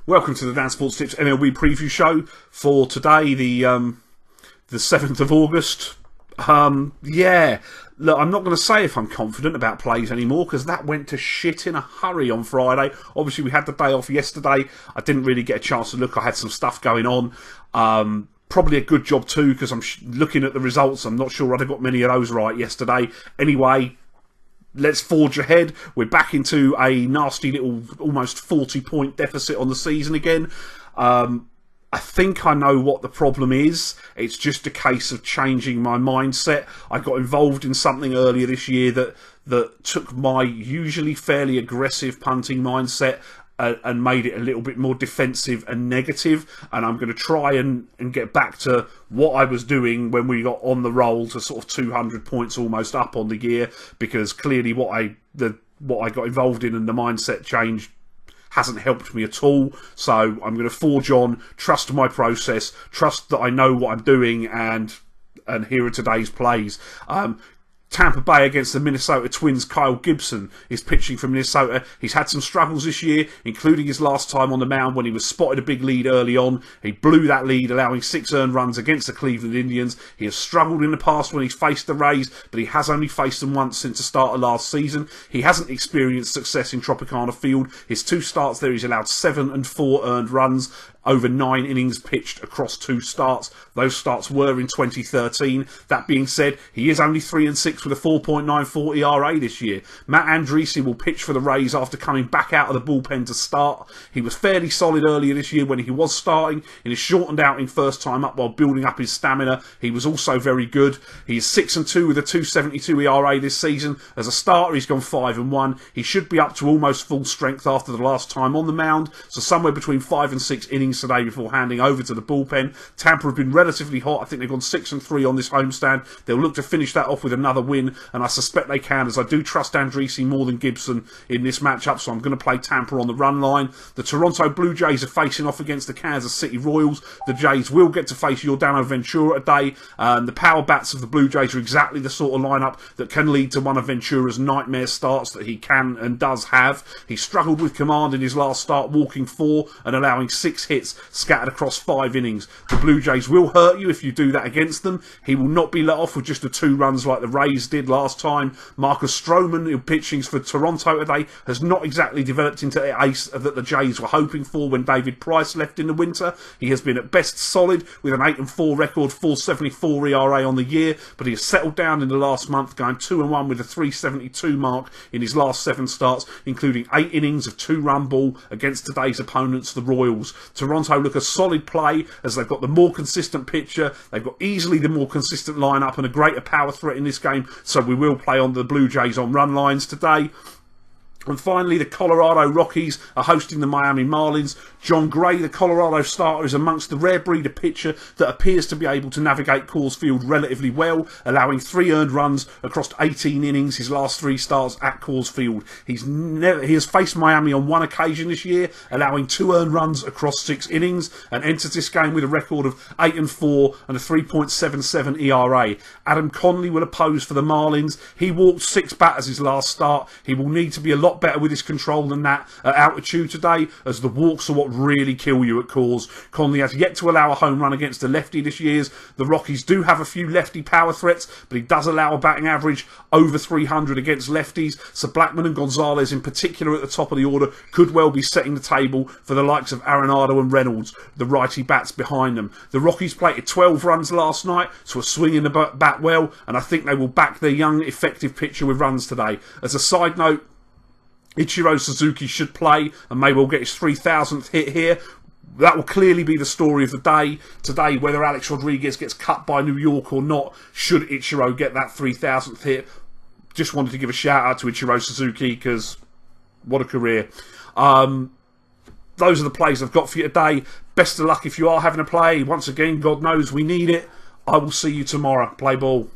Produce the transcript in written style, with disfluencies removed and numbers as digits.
Welcome to the Dan Sports Tips MLB preview show for today, the 7th of August. Yeah, look, I'm not going to say if I'm confident about plays anymore because that went to shit in a hurry on Friday. Obviously, we had the day off yesterday. I didn't really get a chance to look. I had some stuff going on. Probably a good job too because I'm looking at the results. I'm not sure I'd have got many of those right yesterday. Anyway, let's forge ahead. We're back into a nasty little, almost 40-point deficit on the season again. I think I know what the problem is. It's just a case of changing my mindset. I got involved in something earlier this year that took my usually fairly aggressive punting mindset and made it a little bit more defensive and negative, and I'm going to try and get back to what I was doing when we got on the roll to sort of 200 points almost up on the year, because clearly what I got involved in and the mindset change hasn't helped me at all. So I'm going to forge on, trust my process, trust that I know what I'm doing, and here are today's plays. Tampa Bay against the Minnesota Twins. Kyle Gibson is pitching for Minnesota. He's had some struggles this year, including his last time on the mound when he was spotted a big lead early on. He blew that lead, allowing 6 earned runs against the Cleveland Indians. He has struggled in the past when he's faced the Rays, but he has only faced them once since the start of last season. He hasn't experienced success in Tropicana Field. His 2 starts there, he's allowed 7 and 4 earned runs over 9 innings pitched across 2 starts. Those starts were in 2013. That being said, he is only 3-6 with a 4.94 ERA this year. Matt Andriese will pitch for the Rays after coming back out of the bullpen to start. He was fairly solid earlier this year when he was starting. In his shortened outing first time up while building up his stamina, he was also very good. He is 6-2 with a 2.72 ERA this season. As a starter, he's gone 5-1. He should be up to almost full strength after the last time on the mound, so somewhere between 5 and 6 innings today before handing over to the bullpen. Tampa have been relatively hot. I think they've gone 6-3 on this homestand. They'll look to finish that off with another win, and I suspect they can, as I do trust Andriese more than Gibson in this matchup, so I'm going to play Tampa on the run line. The Toronto Blue Jays are facing off against the Kansas City Royals. The Jays will get to face Yordano Ventura today. The power bats of the Blue Jays are exactly the sort of lineup that can lead to one of Ventura's nightmare starts that he can and does have. He struggled with command in his last start, walking 4 and allowing 6 hits scattered across 5 innings. The Blue Jays will hurt you if you do that against them. He will not be let off with just the 2 runs like the Rays did last time. Marcus Stroman, who pitching for Toronto today, has not exactly developed into the ace that the Jays were hoping for when David Price left in the winter. He has been at best solid with an 8-4 record, 4.74 ERA on the year, but he has settled down in the last month, going 2-1 with a 3.72 mark in his last 7 starts, including 8 innings of 2-run ball against today's opponents, the Royals. Toronto look a solid play as they've got the more consistent pitcher, they've got easily the more consistent lineup and a greater power threat in this game, so we will play on the Blue Jays on run lines today. And finally, the Colorado Rockies are hosting the Miami Marlins. John Gray, the Colorado starter, is amongst the rare breed of pitcher that appears to be able to navigate Coors Field relatively well, allowing 3 earned runs across 18 innings his last 3 starts at Coors Field. He has faced Miami on 1 occasion this year, allowing 2 earned runs across 6 innings, and enters this game with a record of 8-4 and a 3.77 ERA. Adam Conley will oppose for the Marlins. He walked 6 batters his last start. He will need to be a lot better with his control than that at altitude today, as the walks are what really kill you at Coors. Conley has yet to allow a home run against a lefty this year. The Rockies do have a few lefty power threats, but he does allow a batting average over 300 against lefties, so Blackman and Gonzalez in particular at the top of the order could well be setting the table for the likes of Arenado and Reynolds, the righty bats behind them. The Rockies plated 12 runs last night, so a swing in the bat well, and I think they will back their young, effective pitcher with runs today. As a side note, Ichiro Suzuki should play and may well get his 3,000th hit here. That will clearly be the story of the day today, whether Alex Rodriguez gets cut by New York or not, should Ichiro get that 3,000th hit. Just wanted to give a shout out to Ichiro Suzuki because what a career. Those are the plays I've got for you today. Best of luck if you are having a play. Once again, God knows we need it. I will see you tomorrow. Play ball.